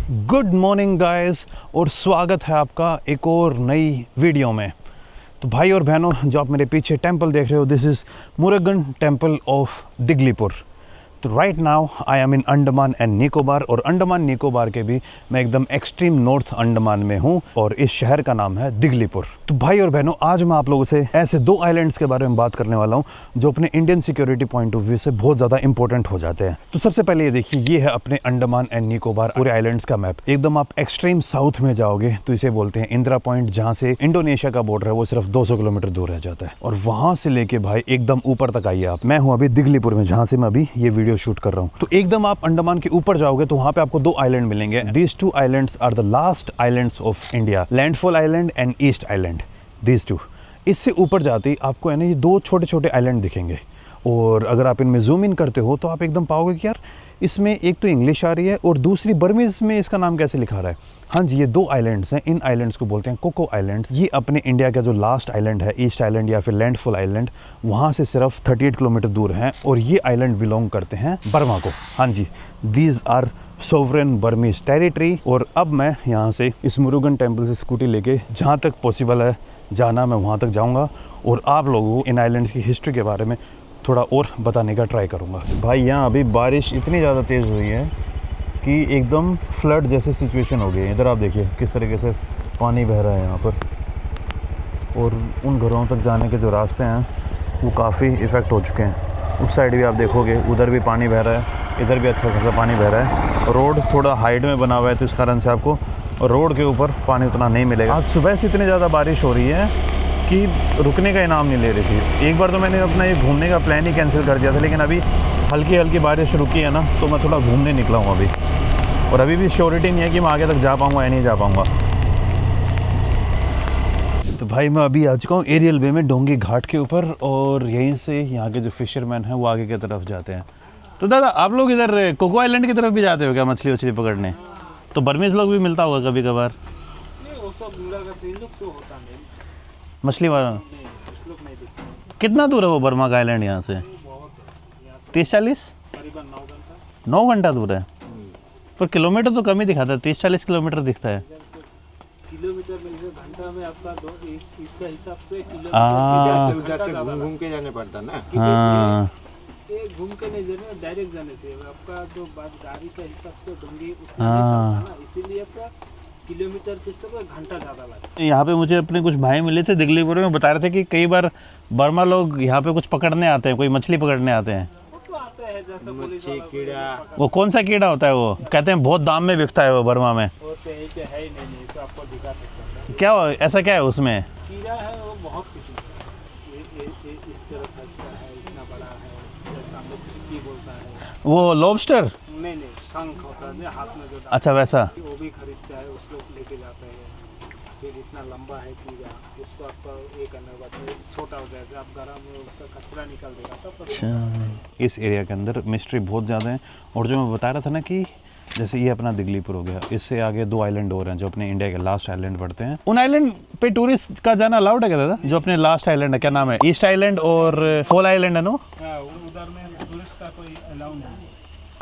Good morning guys और स्वागत है आपका एक और नई वीडियो में। तो भाई और बहनों, जो आप मेरे पीछे टेंपल देख रहे हो, this is Murugan temple of Diglipur. तो right now I am in Andaman and Nicobar, और अंडमान निकोबार के भी मैं एकदम एक्सट्रीम नॉर्थ अंडमान में हूँ और इस शहर का नाम है दिगलीपुर। तो भाई और बहनों, आज मैं आप लोगों से ऐसे दो आइलैंड्स के बारे में बात करने वाला हूँ जो अपने Indian security point of view से बहुत ज़्यादा इंपॉर्टेंट हो जाते हैं। तो सबसे पहले ये देखिए, ये है अपने अंडमान एंड निकोबार पूरे आइलैंड्स का मैप। एकदम आप एक्सट्रीम साउथ में जाओगे तो इसे बोलते हैं इंदिरा पॉइंट, जहाँ से इंडोनेशिया का बॉर्डर है वो सिर्फ 200 किलोमीटर दूर रह जाता है। और वहाँ से लेके भाई एकदम ऊपर तक आइए आप। मैं हूँ अभी दिगलीपुर में, जहाँ से मैं अभी ये वीडियो शूट कर रहा हूँ। तो एकदम आप अंडमान के ऊपर जाओगे तो वहाँ पे आपको दो आइलैंड मिलेंगे। These two islands are the last islands of India, Landfall Island and East Island, these two. इससे ऊपर जाते ही आपको है ना ये दो छोटे छोटे आइलैंड दिखेंगे, और अगर आप इनमें जूम इन करते हो तो आप एकदम पाओगे कि यार इसमें एक तो इंग्लिश आ रही है और दूसरी बर्मीज में इसका नाम कैसे लिखा रहा है। हाँ जी, ये दो आइलैंड्स हैं। इन आइलैंड्स को बोलते हैं कोको आइलैंड्स। ये अपने इंडिया का जो लास्ट आइलैंड है, ईस्ट आइलैंड या फिर लैंडफॉल आइलैंड, वहाँ से सिर्फ 38 किलोमीटर दूर हैं, और ये आइलैंड बिलोंग करते हैं बर्मा को। हाँ जी, these are sovereign Burmese territory. और अब मैं यहाँ से इस मुरुगन टेम्पल से स्कूटी लेके जहाँ तक पॉसिबल है जाना, मैं वहाँ तक जाऊँगा और आप लोगों को इन आइलैंड्स की हिस्ट्री के बारे में थोड़ा और बताने का ट्राई करूँगा। भाई यहाँ अभी बारिश इतनी ज़्यादा तेज़ हुई है कि एकदम फ्लड जैसे सिचुएशन हो गई है। इधर आप देखिए किस तरीके से पानी बह रहा है यहाँ पर, और उन घरों तक जाने के जो रास्ते हैं वो काफ़ी इफ़ेक्ट हो चुके हैं। उस साइड भी आप देखोगे, उधर भी पानी बह रहा है, इधर भी अच्छा खासा पानी बह रहा है। रोड थोड़ा हाइट में बना हुआ है तो इस कारण से आपको रोड के ऊपर पानी उतना नहीं मिलेगा। आज सुबह से इतनी ज़्यादा बारिश हो रही है कि रुकने का इनाम नहीं ले रही थी। एक बार तो मैंने अपना ये घूमने का प्लान ही कैंसिल कर दिया था, लेकिन अभी हल्की हल्की बारिश रुकी है ना, तो मैं थोड़ा घूमने निकला हूँ अभी। और अभी भी श्योरिटी नहीं है कि मैं आगे तक जा पाऊँगा या नहीं जा पाऊँगा। तो भाई मैं अभी आ चुका हूँ एरियल वे में, डोंगी घाट के ऊपर, और यहीं से यहाँ के जो फिशरमैन हैं वो आगे की तरफ जाते हैं। तो दादा, आप लोग इधर कोको आइलैंड की तरफ भी जाते हो क्या मछली वछली पकड़ने? तो बर्मीज लोग भी मिलता होगा कभी कभार मछली वाला। कितना दूर है वो बर्मा का आइलैंड यहाँ से? 30-40? 9 घंटा दूर है, पर किलोमीटर तो कम ही दिखाता है। 30-40 किलोमीटर दिखता है। किलोमीटर में घंटा में आपका इसका हिसाब से किलोमीटर घूम के जाने पड़ता ना। हाँ, घूम के नहीं जाने, डायरेक्ट जाने से आपका जो गाड़ी का हिसाब से डोंगी उतना नहीं चलता ना, इसीलिए आपका किलोमीटर के सब घंटा ज़्यादा लगता है। यहाँ पे मुझे अपने कुछ भाई मिले थे दिगलीपुर में, बता रहे थे कि कई बार बर्मा लोग यहाँ पे कुछ पकड़ने आते हैं, कोई मछली पकड़ने आते हैं। वो तो आते हैं जैसे मच्छी, कीड़ा। वो कौन सा कीड़ा होता है? वो कहते हैं बहुत दाम में बिकता है वो बर्मा में। वो तो है ही नहीं, तो आपको दिखा सकता हूँ। क्या ऐसा क्या है उसमें? कीड़ा है वो बहुत किस्म का है, इस तरह से इसका है, इतना बड़ा है, जैसा हम लोग सिक्की बोलता है। वो लॉबस्टर? नहीं, शंख होता है हाथ में जो। अच्छा, वैसा वो भी खरीदता है, उसको लेके जाते हैं। फिर इतना लंबा है कीड़ा, उसको आपको ये करने के बाद छोटा हो जाएगा, आप गरम में उसका कचरा निकल देगा तब। अच्छा, इस एरिया के अंदर मिस्ट्री बहुत ज़्यादा है। और जो मैं बता रहा था ना कि जैसे ये अपना दिगलीपुर हो गया, इससे आगे दो आइलैंड और हैं जो अपने इंडिया के लास्ट आइलैंड पड़ते हैं। उन आइलैंड पे टूरिस्ट का जाना अलाउड है क्या दादा? जो अपने लास्ट आइलैंड है, क्या नाम है? ईस्ट आइलैंड और फॉल आइलैंड है नो? उधर में टूरिस्ट का कोई अलाउ नहीं।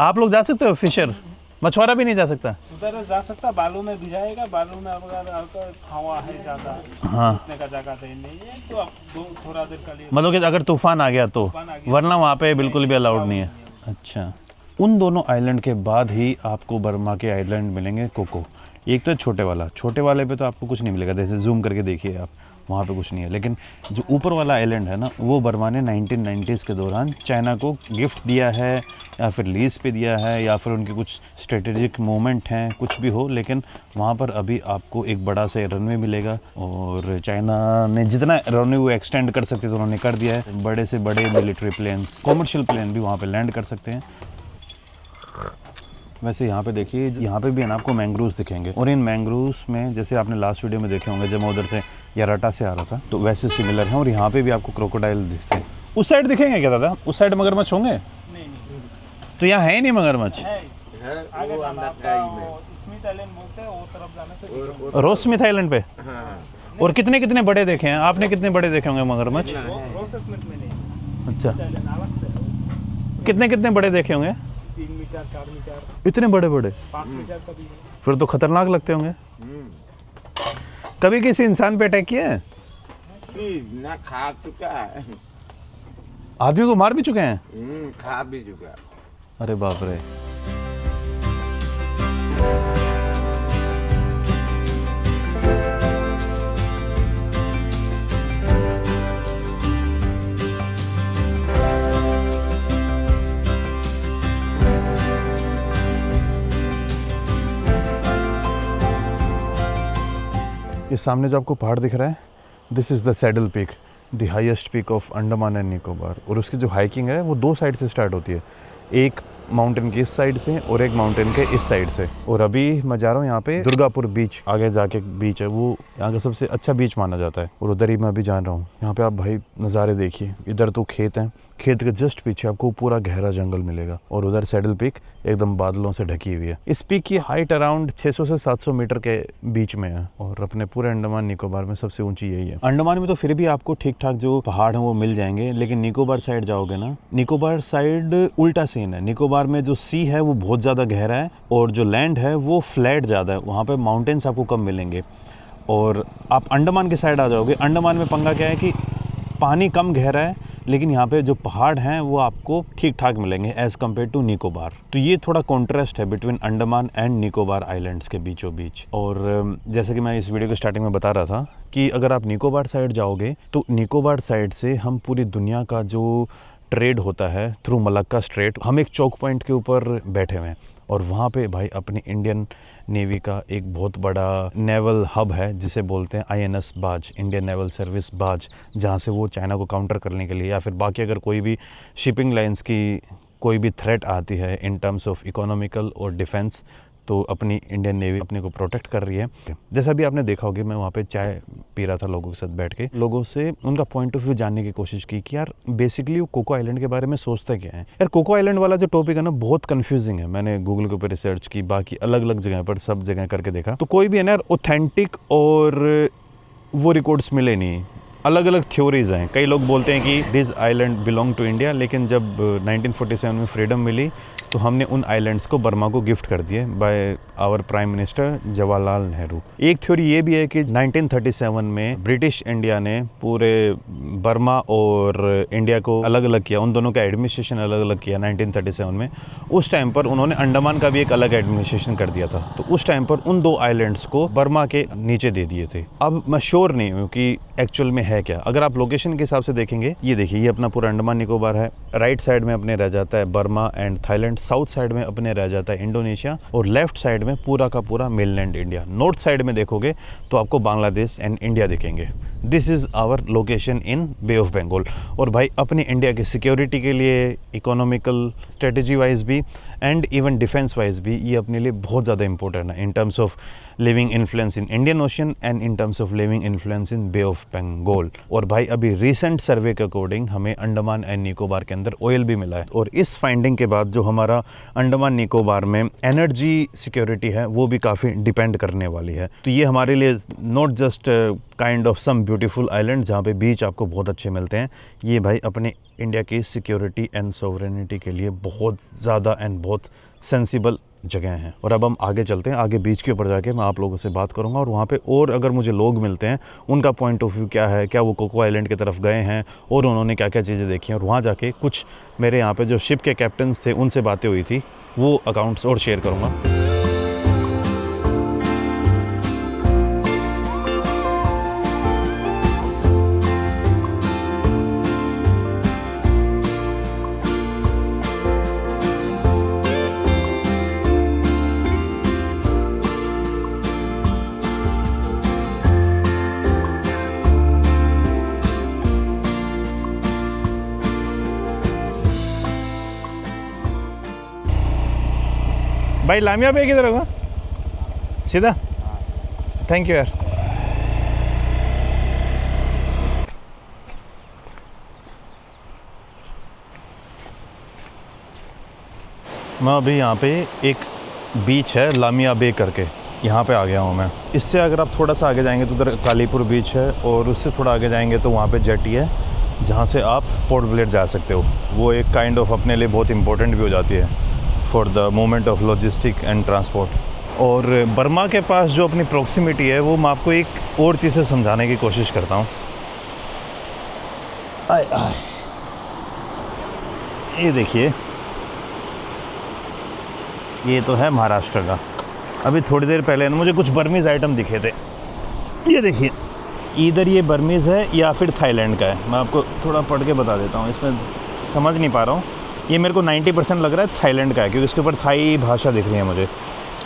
आप लोग जा सकते हो? फिशर मछुआरा भी नहीं जा सकता? उधर जा सकता, बालू में भी जाएगा। बालू में अगर हवा है ज़्यादा, हाँ, इतने का जगह नहीं है, तो आप थोड़ा देर के लिए, मतलब कि अगर तूफान आ गया तो, वरना वहाँ पे बिल्कुल भी अलाउड नहीं है। अच्छा, उन दोनों आइलैंड के बाद ही आपको बर्मा के आइलैंड मिलेंगे कोको। एक तो छोटे वाले पे तो आपको कुछ नहीं मिलेगा, जैसे जूम करके देखिए आप, वहाँ पे कुछ नहीं है। लेकिन जो ऊपर वाला आइलैंड है ना, वो बर्मा ने 1990s के दौरान चाइना को गिफ्ट दिया है, या फिर लीज पे दिया है, या फिर उनके कुछ स्ट्रेटेजिक मूवमेंट हैं, कुछ भी हो। लेकिन वहाँ पर अभी आपको एक बड़ा सा रनवे मिलेगा, और चाइना ने जितना रनवे वो एक्सटेंड कर सकते थे उन्होंने कर दिया है। बड़े से बड़े मिलिट्री प्लेन्स, कॉमर्शियल प्लेन भी वहाँ पर लैंड कर सकते हैं। वैसे यहाँ पे देखिए, यहाँ पे भी है ना आपको मैंग्रोव्स दिखेंगे, और इन मैंग्रोव्स में जैसे आपने लास्ट वीडियो में देखे होंगे जब मैं उधर से याराटा से आ रहा था, तो वैसे सिमिलर हैं। और यहाँ पे भी आपको क्रोकोडाइल दिखते हैं। उस साइड दिखेंगे क्या दादा? उस साइड मगरमच्छ होंगे? नहीं। तो यहाँ है ही नहीं मगरमच्छ? आगे जाना आपका स्मिथ आइलैंड बोलते हैं, वो तरफ जाने से। रोज स्मिथ आइलैंड पे? और कितने बड़े देखे हैं आपने? कितने बड़े देखे होंगे मगरमच्छ? रोज स्मिथ में नहीं। अच्छा, अलग से कितने बड़े देखे होंगे? 3 मीटर 4 मीटर इतने बड़े बड़े, 5 मीटर का भी है। फिर तो खतरनाक लगते होंगे। कभी किसी इंसान पे अटैक किया है? ना खा चुका है, आदमी को मार भी चुके हैं? खा भी चुका। अरे बाप रे। ये सामने जो आपको पहाड़ दिख रहा है, this is the saddle peak, the highest peak of Andaman and Nicobar. और उसकी जो हाइकिंग है वो 2 साइड से स्टार्ट होती है, एक माउंटेन की इस साइड से और एक माउंटेन के इस साइड से। और अभी मैं जा रहा हूँ यहाँ पे दुर्गापुर बीच, आगे जाके बीच है, वो यहाँ का सबसे अच्छा बीच माना जाता है, और उधर ही मैं अभी जान रहा हूँ। यहाँ पे आप भाई नज़ारे देखिए, इधर तो खेत हैं, खेत के जस्ट पीछे आपको पूरा गहरा जंगल मिलेगा, और उधर सैडल पीक एकदम बादलों से ढकी हुई है। इस पीक की हाइट अराउंड 600 से 700 मीटर के बीच में है, और अपने पूरे अंडमान निकोबार में सबसे ऊंची यही है। अंडमान में तो फिर भी आपको ठीक ठाक जो पहाड़ हैं वो मिल जाएंगे, लेकिन निकोबार साइड जाओगे ना, निकोबार साइड उल्टा सीन है। निकोबार में जो सी है वो बहुत ज़्यादा गहरा है, और जो लैंड है वो फ्लैट ज़्यादा है, वहाँ पे माउंटेन्स आपको कम मिलेंगे। और आप अंडमान के साइड आ जाओगे, अंडमान में पंगा क्या है कि पानी कम गहरा है, लेकिन यहाँ पे जो पहाड़ हैं वो आपको ठीक ठाक मिलेंगे एज़ कम्पेयर टू निकोबार। तो ये थोड़ा कॉन्ट्रास्ट है between Andaman and Nicobar islands के बीचों बीच। और जैसे कि मैं इस वीडियो के स्टार्टिंग में बता रहा था कि अगर आप निकोबार साइड जाओगे तो निकोबार साइड से हम पूरी दुनिया का जो ट्रेड होता है थ्रू मलक्का स्ट्रेट, हम एक चौक पॉइंट के ऊपर बैठे हुए हैं, और वहाँ पे भाई अपनी इंडियन नेवी का एक बहुत बड़ा नेवल हब है जिसे बोलते हैं INS बाज, इंडियन नेवल सर्विस बाज, जहाँ से वो चाइना को काउंटर करने के लिए या फिर बाकी अगर कोई भी शिपिंग लाइंस की कोई भी थ्रेट आती है इन टर्म्स ऑफ इकोनॉमिकल और डिफेंस, तो अपनी इंडियन नेवी अपने को प्रोटेक्ट कर रही है। जैसा भी आपने देखा होगा, मैं वहाँ पे चाय पी रहा था लोगों के साथ बैठ के, लोगों से उनका पॉइंट ऑफ व्यू जानने की कोशिश की कि यार बेसिकली वो कोको आइलैंड के बारे में सोचते क्या है। यार कोको आइलैंड वाला जो टॉपिक है ना बहुत कंफ्यूजिंग है। मैंने गूगल के ऊपर रिसर्च की, बाकी अलग अलग जगह पर सब जगह करके देखा, तो कोई भी है ना ऑथेंटिक और वो रिकॉर्ड्स मिले नहीं। अलग अलग थ्योरीज हैं। कई लोग बोलते हैं कि this island belong to India, लेकिन जब 1947 में फ्रीडम मिली तो हमने उन आइलैंड्स को बर्मा को गिफ्ट कर दिए by our prime minister Jawaharlal Nehru. एक थ्योरी ये भी है कि 1937 में ब्रिटिश इंडिया ने पूरे बर्मा और इंडिया को अलग अलग किया, उन दोनों का एडमिनिस्ट्रेशन अलग अलग किया 1937 में। उस टाइम पर उन्होंने अंडमान का भी एक अलग एडमिनिस्ट्रेशन कर दिया था, तो उस टाइम पर उन 2 आइलैंड्स को बर्मा के नीचे दे दिए थे। अब मैं श्योर नहीं हूँ कि एक्चुअल में है क्या। अगर आप लोकेशन के हिसाब से देखेंगे, ये देखिए ये अपना पूरा अंडमान निकोबार है, राइट साइड में अपने रह जाता है Burma and Thailand, south side में अपने रह जाता है इंडोनेशिया, और लेफ्ट साइड में पूरा का पूरा मेनलैंड इंडिया। नॉर्थ साइड में देखोगे तो आपको बांग्लादेश एंड इंडिया दिखेंगे। This is our location in Bay of Bengal. और भाई अपने इंडिया की सिक्योरिटी के लिए, इकोनॉमिकल स्ट्रेटजी वाइज भी एंड इवन डिफेंस वाइज भी ये अपने लिए बहुत ज़्यादा इंपॉर्टेंट है in terms of living influence in Indian Ocean and in terms of living influence in Bay of Bengal. और भाई अभी रिसेंट सर्वे के अकॉर्डिंग हमें अंडमान एंड निकोबार के अंदर ऑयल भी मिला है, और इस फाइंडिंग के बाद जो हमारा अंडमान निकोबार में एनर्जी सिक्योरिटी है वो भी काफ़ी डिपेंड करने वाली है। तो ये हमारे लिए not just kind of some beautiful island जहाँ पे बीच आपको बहुत अच्छे मिलते हैं, ये भाई अपने इंडिया की सिक्योरिटी एंड सोवरेनिटी के लिए बहुत ज़्यादा एंड बहुत सेंसिबल जगह हैं। और अब हम आगे चलते हैं, आगे बीच के ऊपर जाके मैं आप लोगों से बात करूंगा, और वहाँ पे और अगर मुझे लोग मिलते हैं उनका पॉइंट ऑफ व्यू क्या है, क्या वो कोको आइलैंड की तरफ गए हैं और उन्होंने क्या क्या चीज़ें देखी हैं, और वहाँ जाके कुछ मेरे यहाँ पे जो शिप के कैप्टन्स थे उनसे बातें हुई थी वो अकाउंट्स और शेयर करूँगा। भाई लामिया पे किधर होगा सीधा? थैंक यू यार। मैं अभी यहाँ पे एक बीच है लामिया बे करके, यहाँ पे आ गया हूँ मैं। इससे अगर आप थोड़ा सा आगे जाएंगे तो उधर कालीपुर बीच है, और उससे थोड़ा आगे जाएंगे तो वहाँ पे जेटी है जहाँ से आप पोर्ट ब्लेयर जा सकते हो। वो एक काइंड ऑफ अपने लिए बहुत इंपॉर्टेंट भी हो जाती है for the movement of logistic and transport. और बर्मा के पास जो अपनी प्रॉक्सिमिटी है वो मैं आपको एक और चीज़ से समझाने की कोशिश करता हूँ। ये देखिए, ये तो है महाराष्ट्र का। अभी थोड़ी देर पहले ना मुझे कुछ बर्मीज़ आइटम दिखे थे। ये देखिए, इधर ये बर्मीज़ है या फिर थाईलैंड का है। मैं आपको थोड़ा पढ़ के बता देता हूँ, इसमें समझ नहीं पा रहा हूँ। ये मेरे को 90% लग रहा है थाईलैंड का है, क्योंकि इसके ऊपर थाई भाषा दिख रही है मुझे।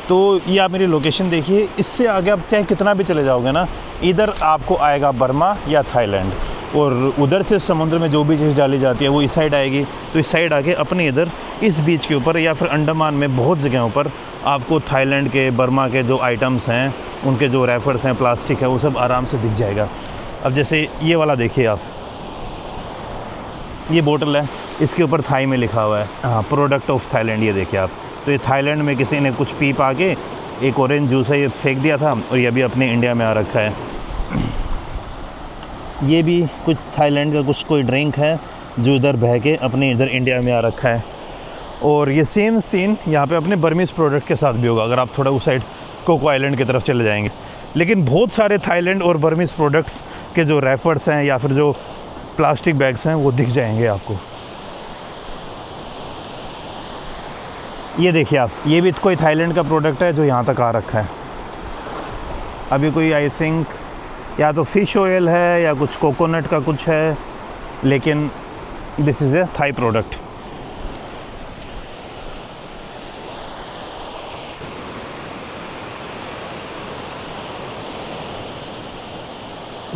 तो ये आप मेरी लोकेशन देखिए, इससे आगे आप चाहे कितना भी चले जाओगे ना, इधर आपको आएगा बर्मा या थाईलैंड। और उधर से समुद्र में जो भी चीज़ डाली जाती है वो इस साइड आएगी। तो इस साइड आके अपने इधर इस बीच के ऊपर या फिर अंडमान में बहुत जगहों पर आपको थाईलैंड के, बर्मा के जो आइटम्स हैं, उनके जो रैफर्स हैं, प्लास्टिक है, वो सब आराम से दिख जाएगा। अब जैसे ये वाला देखिए आप, ये बोतल है, इसके ऊपर थाई में लिखा हुआ है, हाँ, प्रोडक्ट ऑफ थाईलैंड। ये देखिए आप, तो ये थाईलैंड में किसी ने कुछ पी पा के एक ऑरेंज जूस है ये फेंक दिया था, और ये अभी अपने इंडिया में आ रखा है। ये भी कुछ थाईलैंड का कुछ कोई ड्रिंक है जो इधर बह के अपने इधर इंडिया में आ रखा है। और ये सेम सीन यहाँ पे अपने बर्मीज़ प्रोडक्ट के साथ भी होगा, अगर आप थोड़ा उस साइड कोको आइलैंड की तरफ चले जाएंगे। लेकिन बहुत सारे थाईलैंड और बर्मीज़ प्रोडक्ट्स के जो रैपर्स हैं या फिर जो प्लास्टिक बैग्स हैं वो दिख जाएंगे आपको। ये देखिए आप, ये भी कोई थाईलैंड का प्रोडक्ट है जो यहाँ तक आ रखा है। अभी कोई आई थिंक या तो फ़िश ऑयल है या कुछ कोकोनट का कुछ है, लेकिन this is a Thai product.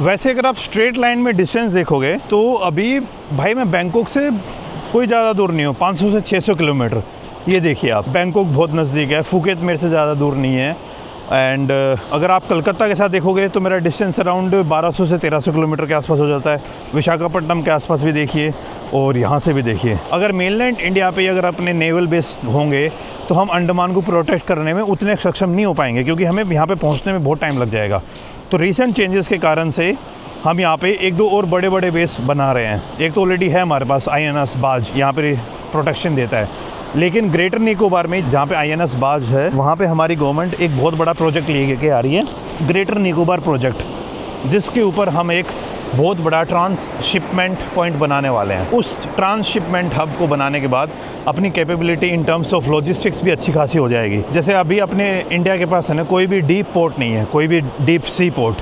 वैसे अगर आप स्ट्रेट लाइन में डिस्टेंस देखोगे तो अभी भाई मैं बैंकॉक से कोई ज़्यादा दूर नहीं हूँ, 500 से 600 किलोमीटर। ये देखिए आप, बैंकॉक बहुत नज़दीक है, फुकेत मेरे से ज़्यादा दूर नहीं है। एंड अगर आप कलकत्ता के साथ देखोगे तो मेरा डिस्टेंस अराउंड 1200 से 1300 किलोमीटर के आसपास हो जाता है। विशाखापट्टनम के आसपास भी देखिए और यहाँ से भी देखिए। अगर मेनलैंड इंडिया पे अगर अपने नेवल बेस होंगे तो हम अंडमान को प्रोटेक्ट करने में उतने सक्षम नहीं हो पाएंगे, क्योंकि हमें यहाँ पे पहुँचने में बहुत टाइम लग जाएगा। तो रिसेंट चेंजेस के कारण से हम यहाँ पे एक दो और बड़े बड़े बेस बना रहे हैं। एक तो ऑलरेडी है हमारे पास INS बाज, यहाँ पे प्रोटेक्शन देता है। लेकिन ग्रेटर निकोबार में जहाँ पे INS बाज है, वहाँ पे हमारी गवर्नमेंट एक बहुत बड़ा प्रोजेक्ट लेके आ रही है, ग्रेटर निकोबार प्रोजेक्ट, जिसके ऊपर हम एक बहुत बड़ा ट्रांसशिपमेंट पॉइंट बनाने वाले हैं। उस ट्रांसशिपमेंट हब को बनाने के बाद अपनी capability in terms of logistics भी अच्छी खासी हो जाएगी। जैसे अभी अपने इंडिया के पास है ना, कोई भी डीप पोर्ट नहीं है, कोई भी डीप सी पोर्ट।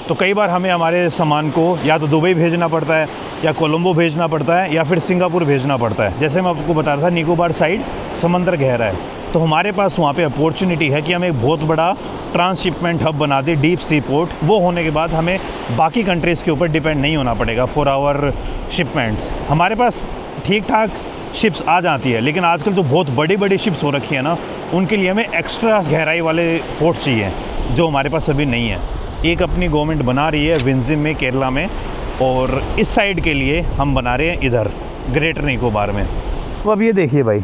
तो कई बार हमें हमारे सामान को या तो दुबई भेजना पड़ता है, या कोलंबो भेजना पड़ता है, या फिर सिंगापुर भेजना पड़ता है। जैसे मैं आपको बता रहा था, निकोबार साइड समंदर गहरा है, तो हमारे पास वहाँ पे अपॉर्चुनिटी है कि हम एक बहुत बड़ा ट्रांसशिपमेंट हब बना दें, डीप सी पोर्ट। वो होने के बाद हमें बाकी कंट्रीज़ के ऊपर डिपेंड नहीं होना पड़ेगा फॉर आवर शिपमेंट्स। हमारे पास ठीक ठाक शिप्स आ जाती है, लेकिन आजकल जो बहुत बड़ी बड़ी शिप्स हो रखी है ना, उनके लिए हमें एक्स्ट्रा गहराई वाले पोर्ट चाहिए, जो हमारे पास अभी नहीं है। एक अपनी गवर्नमेंट बना रही है विंजिम में, केरला में, और इस साइड के लिए हम बना रहे हैं इधर ग्रेटर निकोबार में। तो अब ये देखिए भाई,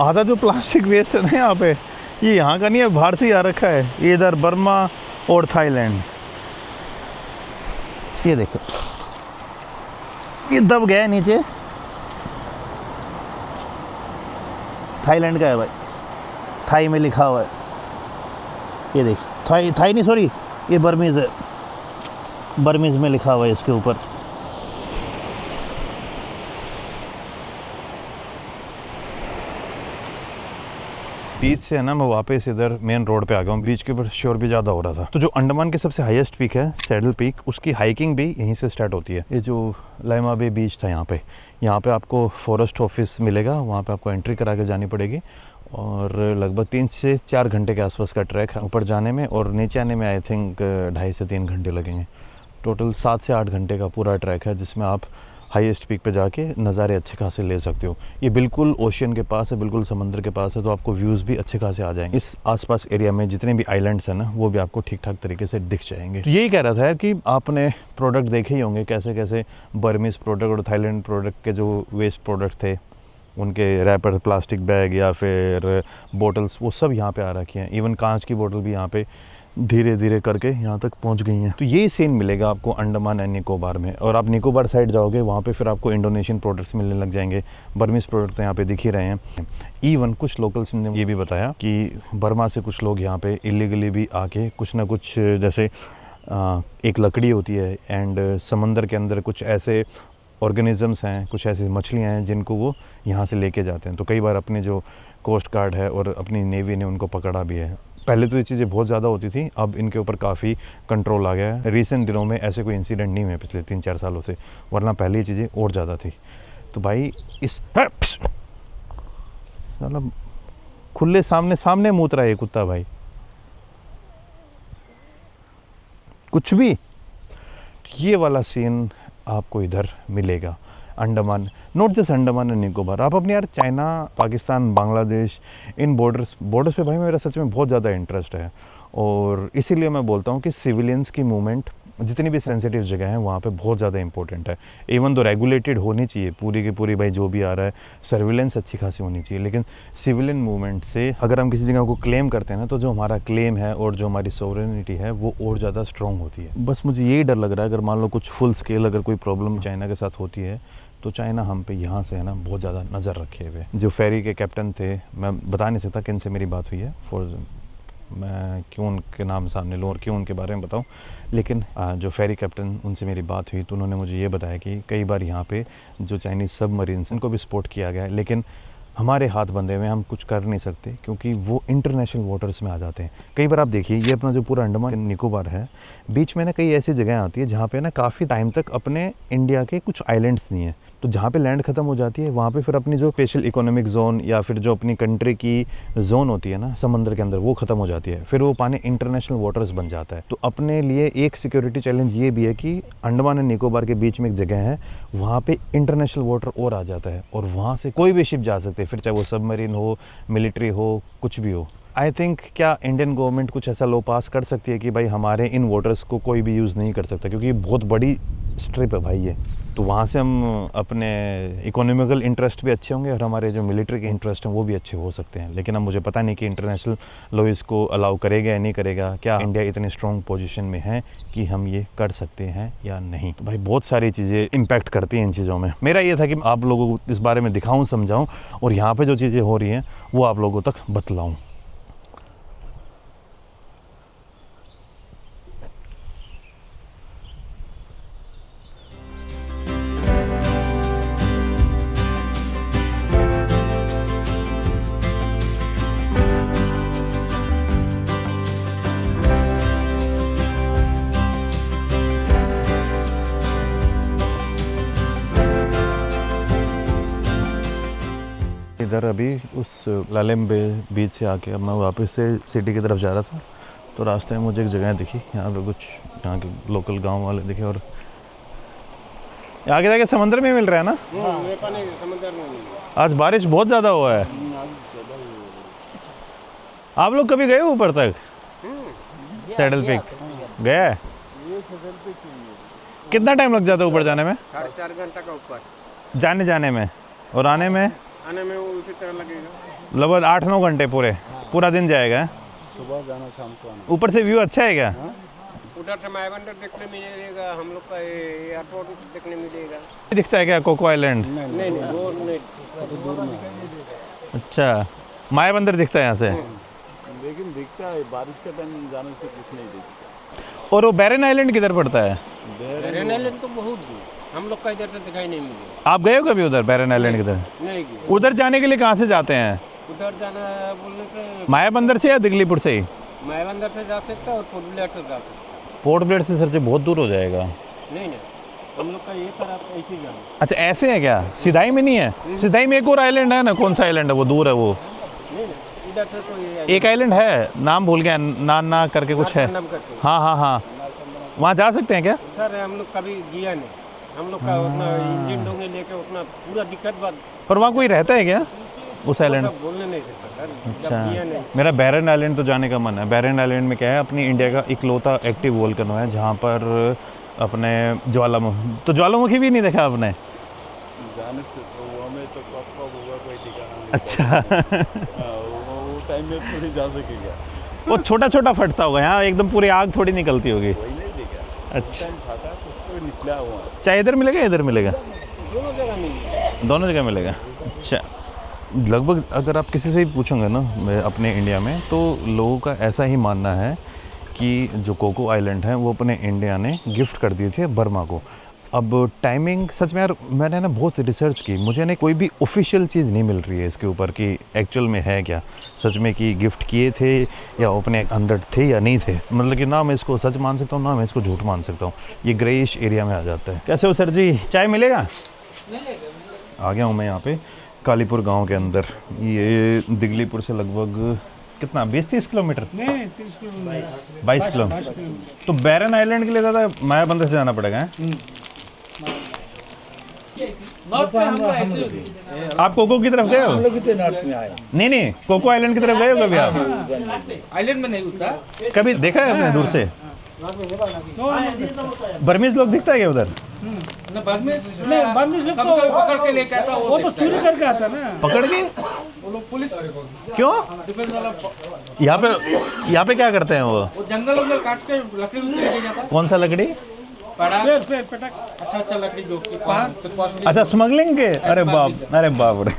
आधा जो प्लास्टिक वेस्ट है ना यहाँ पे, ये यहाँ का नहीं है, बाहर से ही आ रखा है। ये इधर बर्मा और थाईलैंड, ये देखो ये दब गया है नीचे। थाईलैंड का है भाई, थाई में लिखा हुआ है। ये देख, थाई नहीं, सॉरी, ये बर्मीज़ है, बर्मीज़ में लिखा हुआ है इसके ऊपर। बीच से है ना, मैं वापस इधर मेन रोड पे आ गया हूँ। बीच के ऊपर शोर भी ज़्यादा हो रहा था। तो जो अंडमान के सबसे हाईएस्ट पीक है, सैडल पीक, उसकी हाइकिंग भी यहीं से स्टार्ट होती है। ये जो लाइमा बे बीच था, यहाँ पे आपको फॉरेस्ट ऑफिस मिलेगा, वहाँ पे आपको एंट्री करा के जानी पड़ेगी। और लगभग 3 से 4 घंटे के आसपास का ट्रैक है ऊपर जाने में, और नीचे आने में आई थिंक 2.5 से 3 घंटे लगेंगे। टोटल 7 से 8 घंटे का पूरा ट्रैक है, जिसमें आप हाईएस्ट पीक पे जाके नज़ारे अच्छे खासे ले सकते हो। ये बिल्कुल ओशियन के पास है, बिल्कुल समंदर के पास है, तो आपको व्यूज़ भी अच्छे खासे आ जाएंगे। इस आसपास एरिया में जितने भी आइलैंड्स हैं ना, वो भी आपको ठीक ठाक तरीके से दिख जाएंगे। तो यही कह रहा था यार कि आपने प्रोडक्ट देखे ही होंगे, कैसे कैसे बर्मीज़ प्रोडक्ट और थाईलैंड प्रोडक्ट के जो वेस्ट प्रोडक्ट थे, उनके रैपर, प्लास्टिक बैग या फिर बोटल्स, वो सब यहाँ पे आ रखी हैं। इवन कांच की बोतल भी यहाँ पे धीरे धीरे करके यहाँ तक पहुँच गई हैं। तो ये सीन मिलेगा आपको अंडमान एंड निकोबार में। और आप निकोबार साइड जाओगे वहाँ पे फिर आपको इंडोनेशियन प्रोडक्ट्स मिलने लग जाएंगे। बर्मीज प्रोडक्ट तो यहाँ पे दिख ही रहे हैं। इवन कुछ लोकल्स ने ये भी बताया कि बर्मा से कुछ लोग यहाँ पे इलीगली भी आके कुछ ना कुछ, जैसे एक लकड़ी होती है एंड समंदर के अंदर कुछ ऐसे ऑर्गेनिजम्स हैं, कुछ ऐसी मछलियाँ हैं जिनको वो यहाँ से लेके जाते हैं। तो कई बार अपने जो कोस्ट गार्ड है और अपनी नेवी ने उनको पकड़ा भी है। पहले तो ये चीज़ें बहुत ज़्यादा होती थी, अब इनके ऊपर काफ़ी कंट्रोल आ गया है। रिसेंट दिनों में ऐसे कोई इंसिडेंट नहीं हुए पिछले 3-4 सालों से, वरना पहले ये चीज़ें और ज़्यादा थी। तो भाई इस मतलब खुले सामने मूत रहा है ये कुत्ता भाई, कुछ भी। ये वाला सीन आपको इधर मिलेगा Andaman, not just Andaman and Nicobar. आप अपने यार चाइना, पाकिस्तान, बांग्लादेश, इन बॉर्डर्स पे भाई मेरा सच में बहुत ज़्यादा इंटरेस्ट है। और इसीलिए मैं बोलता हूँ कि सिविलियंस की मूवमेंट जितनी भी सेंसिटिव जगह है वहाँ पे बहुत ज़्यादा इंपॉर्टेंट है। इवन तो रेगुलेटेड होनी चाहिए पूरी की पूरी, भाई जो भी आ रहा है सर्विलेंस अच्छी खासी होनी चाहिए, लेकिन सिविलियन मूवमेंट से अगर हम किसी जगह को क्लेम करते हैं ना, तो जो हमारा क्लेम है और जो हमारी सोवरेनिटी है वो और ज़्यादा स्ट्रॉन्ग होती है। बस मुझे यही डर लग रहा है, अगर मान लो कुछ फुल स्केल अगर कोई प्रॉब्लम चाइना के साथ होती है तो चाइना हम पे यहाँ से है ना बहुत ज़्यादा नज़र रखे हुए। जो फेरी के कैप्टन थे, मैं बता नहीं सकता किन से मेरी बात हुई है, मैं क्यों उनके नाम सामने लूँ और क्यों उनके बारे में बताऊँ, लेकिन जो फेरी कैप्टन उनसे मेरी बात हुई तो उन्होंने मुझे ये बताया कि कई बार यहाँ पे जो चाइनीज़ सबमरीन्स उनको भी सपोर्ट किया गया है, लेकिन हमारे हाथ बंधे हुए हम कुछ कर नहीं सकते क्योंकि वो इंटरनेशनल वाटर्स में आ जाते हैं। कई बार आप देखिए ये अपना जो पूरा अंडमान निकोबार है, बीच में ना कई ऐसी जगह आती है जहाँ पे ना काफ़ी टाइम तक अपने इंडिया के कुछ आइलैंड्स नहीं है। तो जहाँ पे लैंड ख़त्म हो जाती है वहाँ पे फिर अपनी जो स्पेशल इकोनॉमिक जोन या फिर जो अपनी कंट्री की जोन होती है ना समंदर के अंदर, वो ख़त्म हो जाती है। फिर वो पानी इंटरनेशनल वाटर्स बन जाता है। तो अपने लिए एक सिक्योरिटी चैलेंज ये भी है कि अंडमान एंड निकोबार के बीच में एक जगह है, वहाँ पे इंटरनेशनल वाटर और आ जाता है और वहाँ से कोई भी शिप जा सकते हैं, फिर चाहे वो सबमरीन हो, मिलिट्री हो, कुछ भी हो। आई थिंक क्या इंडियन गवर्नमेंट कुछ ऐसा लॉ पास कर सकती है कि भाई हमारे इन वाटर्स को कोई भी यूज़ नहीं कर सकता, क्योंकि ये बहुत बड़ी स्ट्रिप है भाई ये। तो वहाँ से हम अपने इकोनॉमिकल इंटरेस्ट भी अच्छे होंगे और हमारे जो मिलिट्री के इंटरेस्ट हैं वो भी अच्छे हो सकते हैं। लेकिन अब मुझे पता नहीं कि इंटरनेशनल लॉ इसको अलाउ करेगा या नहीं करेगा, क्या इंडिया इतने स्ट्रॉन्ग पोजीशन में है कि हम ये कर सकते हैं या नहीं। तो भाई बहुत सारी चीज़ें इम्पैक्ट करती हैं इन चीज़ों में। मेरा ये था कि आप लोगों को इस बारे में दिखाऊँ, समझाऊँ और यहाँ पर जो चीज़ें हो रही हैं वो आप लोगों तक बतलाऊँ। इधर अभी उस लालेम्बे बीच से आके अब मैं वापस से सिटी की तरफ जा रहा था, तो रास्ते में मुझे एक जगह दिखी, यहाँ पे कुछ यहाँ के लोकल गांव वाले दिखे और आगे जाके समंदर में मिल रहा है ना। समंदर में आज बारिश बहुत ज़्यादा हुआ है। आप लोग कभी गए ऊपर तक? सैडल पिक गया है? कितना टाइम लग जाता है ऊपर जाने में? 4.5 घंटा का ऊपर जाने में, और आने में वो उसी तरह लगेगा, लगभग 8-9 घंटे पूरा दिन जाएगा। सुबह जाना शाम को आना। ऊपर से व्यू अच्छा है क्या? उधर से मायाबंदर देखने मिलेगा, हम लोग का एयरपोर्ट देखने मिलेगा। दिखता है क्या कोको आइलैंड? नहीं वो नहीं, अच्छा, मायाबंदर दिखता है यहाँ से। लेकिन दिखता है बारिश का टाइम जाने से कुछ नहीं दिखता। और वो बैरन आइलैंड किधर पड़ता है? बैरन आइलैंड तो बहुत दूर, हम लोग का इधर से दिखाई नहीं मिलेगा। आप गए हो कभी उधर बैरन आइलैंड किधर? नहीं, उधर जाने के लिए कहाँ से जाते हैं? उधर जाना बोलने से मायाबंदर से या दिगलीपुर से ही? मायाबंदर से जा सकता है और पोर्ट ब्लेयर से जा सकता है। पोर्ट ब्लेयर से सर से बहुत दूर हो जाएगा। नहीं, हम लोग का ये तरफ ऐसे ही जाना। अच्छा ऐसे है क्या? सिधाई में नहीं है? सिधाई में एक और आइलैंड है ना, कौन सा आइलैंड है वो? दूर है वो। नहीं, इधर से तो ये एक आइलैंड है, नाम भूल गया, ना करके कुछ है। हाँ, वहाँ जा सकते हैं क्या? सर हम लोग कभी गया नहीं, हम लोग का उतना इंजन ढोंगे लेके उतना पूरा दिक्कत बात। पर वहाँ कोई रहता है क्या उस आइलैंड? बोलने नहीं सकता सर, अच्छा, जब गया नहीं। मेरा बैरन आइलैंड तो जाने का मन है। बैरन आइलैंड में क्या है, अपनी इंडिया का इकलौता एक्टिव वोल्केनो है जहाँ पर अपने ज्वालामुखी भी नहीं देखा आपने? जाने से तो हमें तो कब होगा कोई ठिकाना नहीं। अच्छा वो टाइम में थोड़ी जा सकेगा। वो छोटा छोटा फटता होगा, यहाँ एकदम पूरी आग थोड़ी निकलती होगी। वही नहीं दिखा। अच्छा, खाता तो निकला हुआ। चाहे इधर मिलेगा इधर मिलेगा, दोनों जगह मिल। दोनों जगह मिलेगा। अच्छा, लगभग अगर आप किसी से भी पूछोगे ना अपने इंडिया में, तो लोगों का ऐसा ही मानना है कि जो कोको आइलैंड है वो अपने इंडिया ने गिफ्ट कर दिए थे बर्मा को। अब टाइमिंग सच में यार मैंने ना बहुत रिसर्च की, मुझे ना कोई भी ऑफिशियल चीज़ नहीं मिल रही है इसके ऊपर कि एक्चुअल में है क्या, सच में कि गिफ्ट किए थे या अपने अंदर थे या नहीं थे। मतलब कि ना मैं इसको सच मान सकता हूँ ना मैं इसको झूठ मान सकता हूँ, ये ग्रेइश एरिया में आ जाता है। कैसे हो सर जी, चाय मिलेगा? आ गया हूँ मैं यहाँ पे कालीपुर गांव के अंदर। ये दिगलीपुर से लगभग कितना 20-30 किलोमीटर? नहीं 30 किलोमीटर 22 किलोमीटर। तो बैरन आइलैंड के लिए ज़्यादा मायाबंदर से जाना पड़ेगा है? आप कोको की तरफ गए हो? नहीं नहीं, कोको आइलैंड की तरफ गए हो कभी आप? आइलैंड में नहीं होता। कभी देखा है आपने दूर से? बर्मीज लोग दिखता है क्या उधर? बर्मीज लोग तो पकड़ के लेके आता, वो तो चोरी करके आता ना, पकड़ के। वो लोग पुलिस क्यों? डिफेंस वाला यहाँ पे क्या करते हैं वो? जंगल वंगल काट के लकड़ी लेके जाता। कौन सा लकड़ी? अच्छा लकड़ी जो अच्छा, स्मगलिंग के? अरे बाप रे,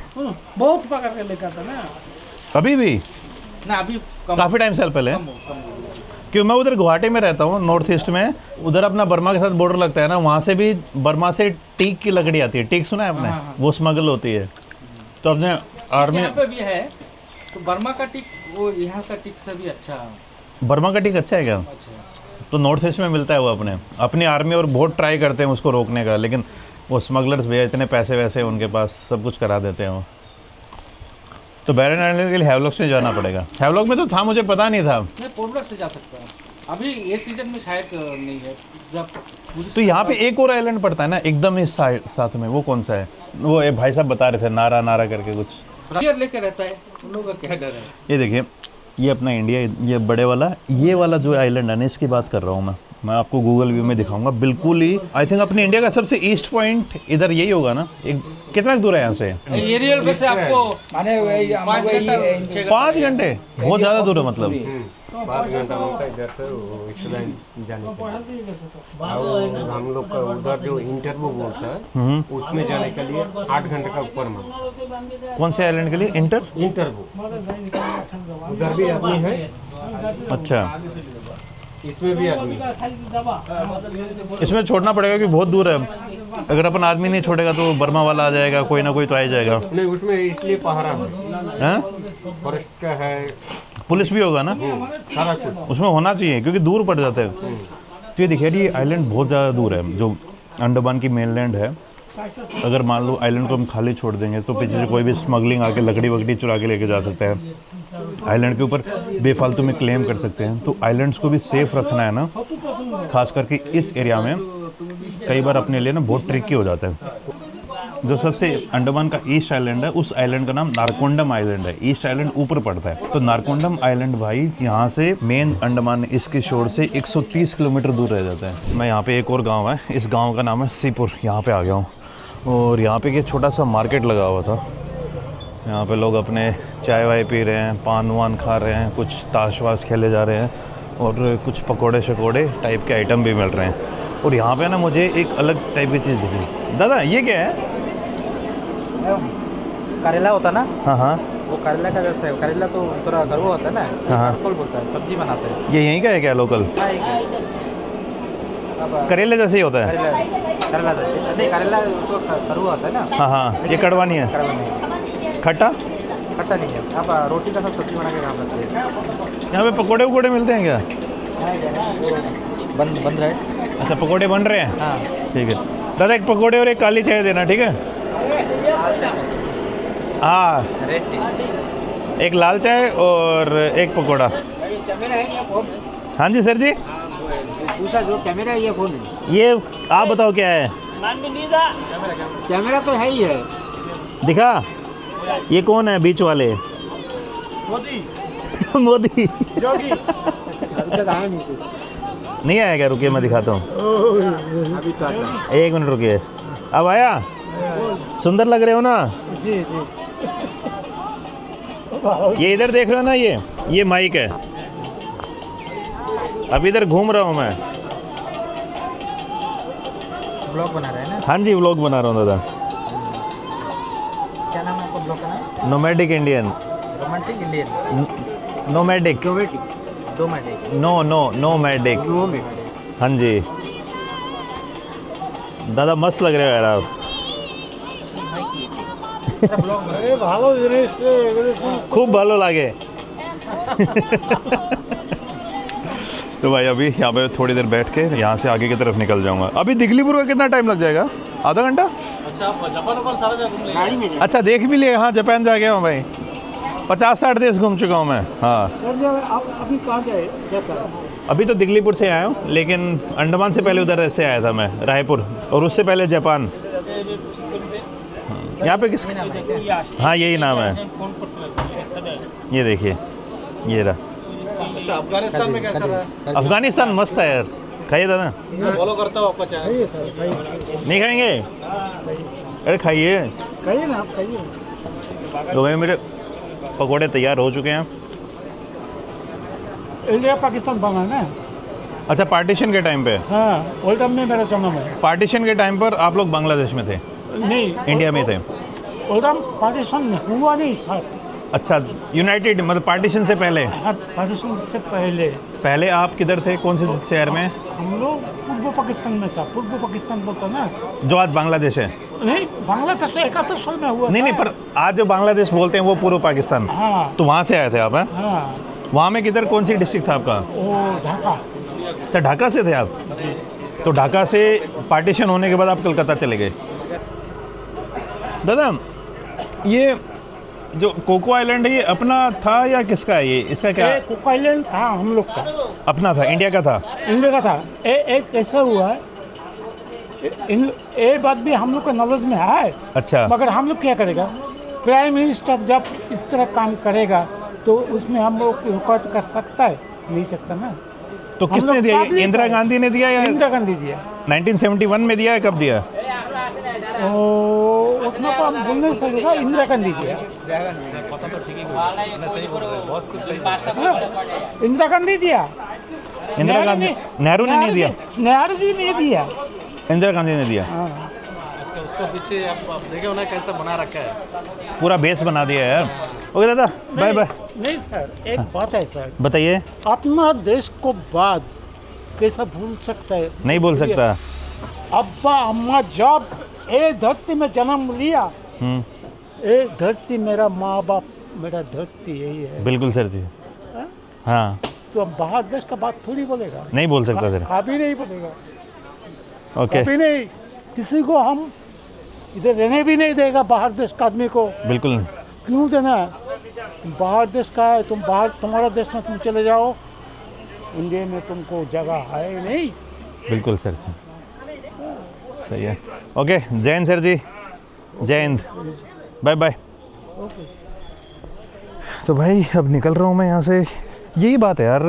बहुत पकड़ के लेके आता ना। अभी भी? ना अभी काफ़ी टाइम साल पहले। क्यों, मैं उधर गुवाहाटी में रहता हूँ, नॉर्थ ईस्ट में। उधर अपना बर्मा के साथ बॉर्डर लगता है ना, वहाँ से भी बर्मा से टीक की लकड़ी आती है। टीक सुना है आपने? वो स्मगल होती है। तो अपने आर्मी यहाँ पे भी है, तो बर्मा का टिक वो यहाँ का टिक से भी अच्छा। बर्मा का टीक अच्छा है क्या? अच्छा तो नॉर्थ ईस्ट में मिलता है वो अपनी आर्मी, और बहुत ट्राई करते हैं उसको रोकने का, लेकिन वो स्मगलर्स भैया इतने पैसे वैसे उनके पास, सब कुछ करा देते हैं वो। तो बैरन आइलैंड के लिए हैवलॉक से जाना पड़ेगा। हैवलॉक में तो था, मुझे पता नहीं था। नहीं, पोर्टब्लर से जा सकता है, अभी ये सीजन में शायद नहीं है। जब तो यहाँ पे एक और आइलैंड पड़ता है ना एकदम इस साथ में, वो कौन सा है? वो एक भाई साहब बता रहे थे, नारा करके कुछ लेके रहता है, उन लोगों का क्या डर है। ये देखिए, ये अपना इंडिया, ये बड़े वाला, ये वाला जो आइलैंड है ना, इसकी बात कर रहा हूँ मैं आपको गूगल व्यू में दिखाऊंगा। बिल्कुल ही आई थिंक अपने इंडिया का सबसे ईस्ट पॉइंट इधर यही होगा ना। कितना दूर है यहाँ से? एरियल पे से आपको 5 घंटे, बहुत ज़्यादा दूर है मतलब। 5 घंटा लगता है इधर से इस लाइन जाने के लिए। और हम लोग का उधर जो इंटरव्यू बोलता है उसमें जाने के लिए 8 घंटे का ऊपर में। कौन से आइलैंड के लिए? इंटरव्यू उधर भी आदमी है, अच्छा, इसमें भी आदमी है। इसमें छोड़ना पड़ेगा कि बहुत दूर है। अगर अपन आदमी नहीं छोड़ेगा तो बर्मा वाला आ जाएगा, कोई ना कोई तो आ ही जाएगा। नहीं, उसमें इसलिए पहरा है, फॉरेस्ट का है, पुलिस भी होगा ना, सारा कुछ उसमें होना चाहिए क्योंकि दूर पड़ जाता है। तो ये देखिए, ये आइलैंड बहुत ज़्यादा दूर है, जो अंडमान की मेनलैंड है। अगर मान लो आइलैंड को हम खाली छोड़ देंगे तो पीछे से कोई भी स्मगलिंग आके लकड़ी वकड़ी चुरा के लेके जा सकता है, आइलैंड के ऊपर बेफालतू में क्लेम कर सकते हैं। तो आइलैंड्स को भी सेफ रखना है ना, खास करके इस एरिया में कई बार अपने लिए ना बहुत ट्रिकी हो जाता है। जो सबसे अंडमान का ईस्ट आइलैंड है, उस आइलैंड का नाम नारकोंडम आइलैंड है। ईस्ट आइलैंड ऊपर पड़ता है, तो नारकोंडम आइलैंड भाई यहाँ से मेन अंडमान इसके शोर से 130 किलोमीटर दूर रह जाता है। मैं यहाँ पे एक और गांव है, इस गांव का नाम है सीपुर, यहाँ पे आ गया हूँ। और यहाँ पे एक छोटा सा मार्केट लगा हुआ था, यहाँ पे लोग अपने चाय वाय पी रहे हैं, पान वान खा रहे हैं, कुछ ताश वाश खेले जा रहे हैं, और कुछ पकोड़े शकोड़े टाइप के आइटम भी मिल रहे हैं। और यहाँ पे ना मुझे एक अलग टाइप की चीज़ दिखी। दादा ये क्या है? करेला होता ना, हाँ, वो करेला का व्यवसाय। करेला तो थोड़ा गरवा होता है ना, हाँ, फल बोलता है, सब्जी बनाते हैं। ये यहीं का है क्या लोकल? अब करेले जैसे ही होता है? करेला जैसे नहीं, करेला उसको करुआ होता है ना। हाँ, ये कड़वा नहीं है, कड़वा नहीं, खट्टा खट्टा नहीं है। आप रोटी का साथ सब्जी बना के खा सकते हैं। यहाँ पे पकोड़े वकोड़े मिलते हैं क्या? बंद रहे। अच्छा, पकोड़े बन रहे हैं, हाँ ठीक है। दादा एक पकोड़े और एक काली चाय देना, ठीक है? हाँ, एक लाल चाय और एक पकोड़ा। हाँ जी सर जी, पूछा जो कैमरा है ये फोन है। ये आप बताओ क्या है? कैमरा तो है ही है। दिखा, ये कौन है बीच वाले? मोदी अभी तक आया नहीं कुछ। नहीं आया क्या? रुकिए मैं दिखाता हूँ, अभी तो आता है। 1 मिनट रुकिए। अब आया? सुंदर लग रहे हो ना? जी जी। ये इधर देख रहे हो ना, ये माइक है, अभी इधर घूम रहा हूँ मैं। ब्लॉग बना रहे हैं ना? हाँ जी, व्लॉग बना रहा हूँ दादा। क्या नाम है आपका ब्लॉग का नाम? Nomadic Indian. Romantic Indian. Nomadic. दो मैडिक। नोमैडिक। हाँ जी दादा, मस्त लग रहे हो यार आप। खूब भालो लागे। तो भाई अभी यहाँ पे थोड़ी देर बैठ के यहाँ से आगे की तरफ निकल जाऊंगा। अभी दिगलीपुर का कितना टाइम लग जाएगा? आधा घंटा? अच्छा, देख भी लिया। हाँ, जापान जा गया हूँ भाई। 50-60 देश घूम चुका हूँ मैं। हाँ। आप अभी कहाँ गए? अभी तो दिगलीपुर से आया हूँ, लेकिन अंडमान से पहले उधर से आया था मैं, रायपुर, और उससे पहले जापान। यहाँ पे किस? हाँ, यही नाम है। ये देखिए, ये रहा। अच्छा, अफगानिस्तान में कैसा रहा? अफगानिस्तान मस्त है यार। खाइए दादा। मैं फॉलो करता हूँ आपका चैनल। नहीं खाएंगे? अरे खाइए। खाइए ना, आप खाइए। तो भाई मेरे पकोड़े तैयार हो चुके हैं। इंडिया पाकिस्तान बना ना? अच्छा, पार्टीशन के टाइम पे? हाँ, उस टाइम में मेरा जन्म है। पार्टीशन के टाइम पर आप लोग बांग्लादेश में थे? नहीं, इंडिया में थे? उस टाइम पाकिस्तान हुआ नहीं था। अच्छा, यूनाइटेड मतलब पार्टीशन से पहले? हाँ, पाकिस्तान से पहले। पहले आप किधर थे, कौन से शहर में? हम लोग पूर्व पाकिस्तान में था। पूर्व पाकिस्तान बोलता ना? जो आज बांग्लादेश है? नहीं, बांग्लादेश तो 71 साल में हुआ। नहीं, पर आज जो बांग्लादेश बोलते हैं वो पूर्व पाकिस्तान। हाँ तो वहाँ से आए थे आप? हैं? हाँ, वहाँ में किधर, कौन सी डिस्ट्रिक्ट था आपका? वो ढाका। अच्छा, ढाका से थे आप? तो ढाका से पार्टीशन होने के बाद आप कलकत्ता चले गए। दादा, ये जो कोको आइलैंड है, ये अपना था या किसका है? ये इसका क्या? कोको आइलैंड था हम लोग का। अपना था? इंडिया का था? इंडिया का था। एक ऐसा हुआ है, ये बात भी हम लोग का नॉलेज में है। अच्छा। मगर हम लोग क्या करेगा, प्राइम मिनिस्टर जब इस तरह काम करेगा तो उसमें हम लोग रुकावट कर सकता है? नहीं सकता ना। तो हम किसने लोग दिया? public इंदिरा है। गांधी ने दिया या इंदिरा गांधी दिया? 1971 में दिया है? कब दिया? उतना तो हम बोल नहीं सकेगा। इंदिरा गांधी दिया। पता तो ठीक ही मैं सही बोल रहा हूँ, बहुत कुछ सही। इंदिरा गांधी दिया। इंदिरा गांधी? नेहरू ने नहीं दिया? नेहरू जी ने दिया। इंदिरा गांधी ने दिया। उसको पीछे आप देखे होना कैसा बना रखा है। पूरा बेस बना दिया है यार। ओके दादा, बाय बाय। नहीं सर, एक बात है सर, बताइए। अपना देश को बाद कैसा भूल सकता है? नहीं बोल सकता। अब्बा अम्मा जब ये धरती में जन्म लिया, ये धरती मेरा माँ बाप, मेरा धरती यही है। बिल्कुल सर जी। हाँ, तो हम बाहर देश का बात थोड़ी बोलेगा। नहीं बोल सकता सर। कभी नहीं बोलेगा। ओके, कभी नहीं। किसी को हम इधर रहने भी नहीं देगा, बाहर देश का आदमी को। बिल्कुल। क्यों देना है? तुम बाहर देश का है, तुम बाहर, तुम्हारा देश में तुम चले जाओ, इंडिया में तुमको जगह है नहीं। बिल्कुल सर जी, सही है। ओके, जय हिंद सर जी, जय हिंद, बाय बाय। तो भाई अब निकल रहा हूँ मैं यहाँ से। यही बात है यार,